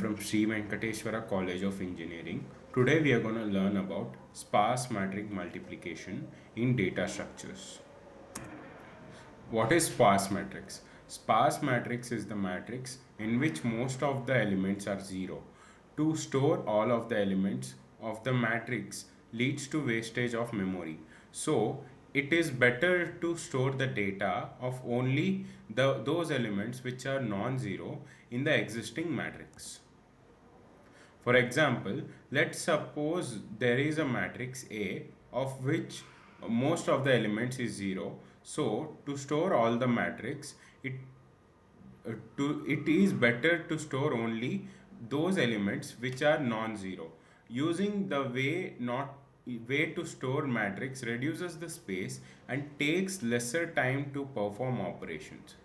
from Sri Venkateswara College of Engineering. Today we are going to learn about sparse matrix multiplication in data structures. What is sparse matrix? Sparse matrix is the matrix in which most of the elements are zero. To store all of the elements of the matrix leads to wastage of memory. So it is better to store the data of only those elements which are non-zero in the existing matrix. For example, let's suppose there is a matrix A of which most of the elements is 0. So to store all the matrix, it is better to store only those elements which are non-zero. Using the way to store matrix reduces the space and takes lesser time to perform operations.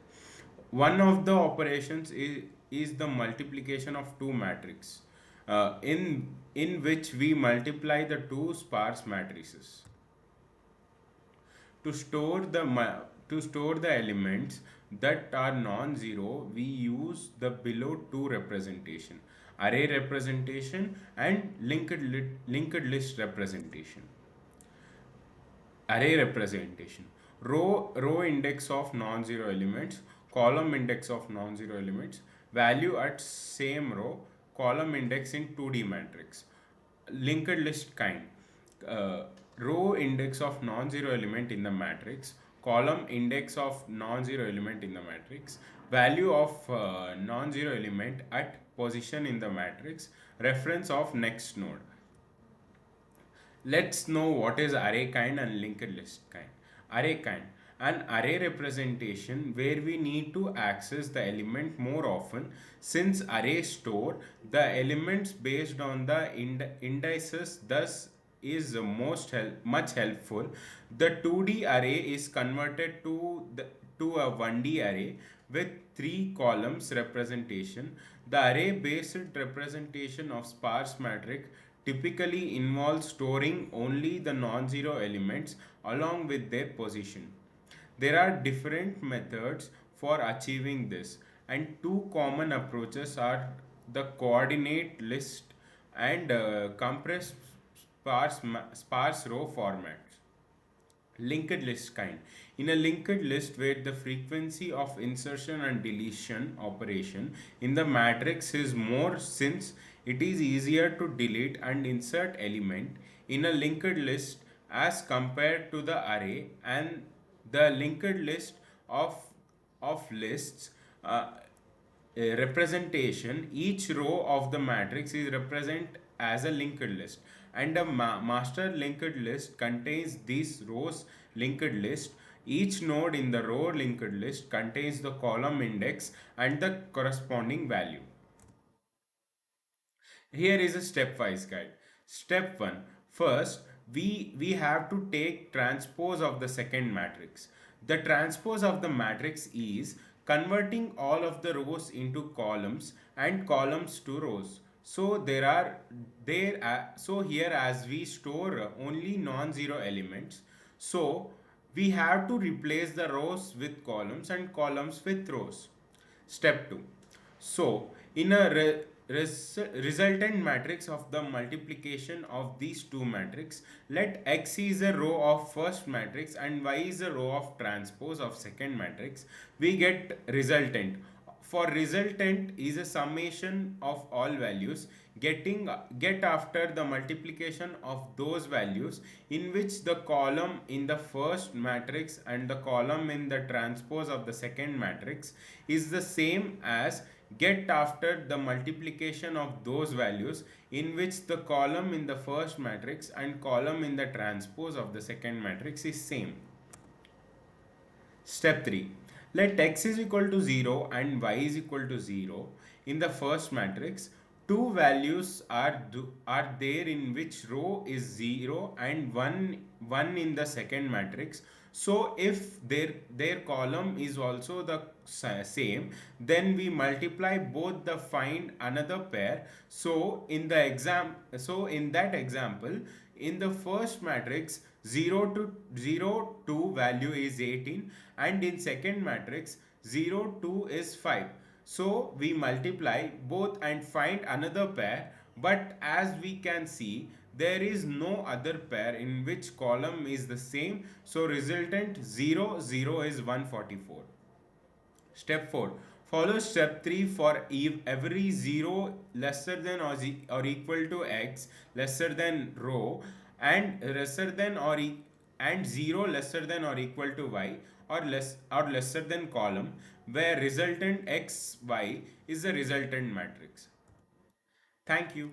One of the operations is the multiplication of two matrices, in which we multiply the two sparse matrices. To store the elements that are non-zero, we use the below two representation: array representation and linked list representation. Array representation: row index of non-zero elements, column index of non-zero elements, value at same row, column index in 2D matrix. Linked list kind: uh, row index of non-zero element in the matrix, column index of non-zero element in the matrix, value of non-zero element at position in the matrix, reference of next node. Let's know what is array kind and linked list kind. Array kind: an array representation where we need to access the element more often, since array store the elements based on the indices, thus is much helpful. The 2D array is converted to a 1D array with 3 columns representation. The array based representation of sparse matrix typically involves storing only the non-zero elements along with their position. There are different methods for achieving this, and two common approaches are the coordinate list and compressed sparse row format. Linked list kind: in a linked list where the frequency of insertion and deletion operation in the matrix is more, since it is easier to delete and insert element in a linked list as compared to the array. And the linked list of lists, a representation, each row of the matrix is represent as a linked list, and a master linked list contains these rows linked list. Each node in the row linked list contains the column index and the corresponding value. Here is a stepwise guide. Step 1: first we have to take transpose of the second matrix. The transpose of the matrix is converting all of the rows into columns and columns to rows. So so here, as we store only non-zero elements, so we have to replace the rows with columns and columns with rows. Step 2: so in a resultant matrix of the multiplication of these two matrices, let X is a row of first matrix and Y is a row of transpose of second matrix, we get resultant. For resultant is a summation of all values get after the multiplication of those values, in which the column in the first matrix and the column in the transpose of the second matrix is the same as get after the multiplication of those values, in which the column in the first matrix and column in the transpose of the second matrix is same. Step 3: let X is equal to 0 and Y is equal to 0 in the first matrix. Two values are there in which row is 0 and 1 in the second matrix. So if their column is also the same, then we multiply both the find another pair. So in that example, in the first matrix, 0 to value is 18, and in second matrix 0 2 is 5. So we multiply both and find another pair, but as we can see, there is no other pair in which column is the same, so resultant 0 0 is 144. Step 4. Follow step 3 for every 0 lesser than or equal to x lesser than row and lesser than and 0 lesser than or equal to y or lesser than column where resultant x y is the resultant matrix. Thank you.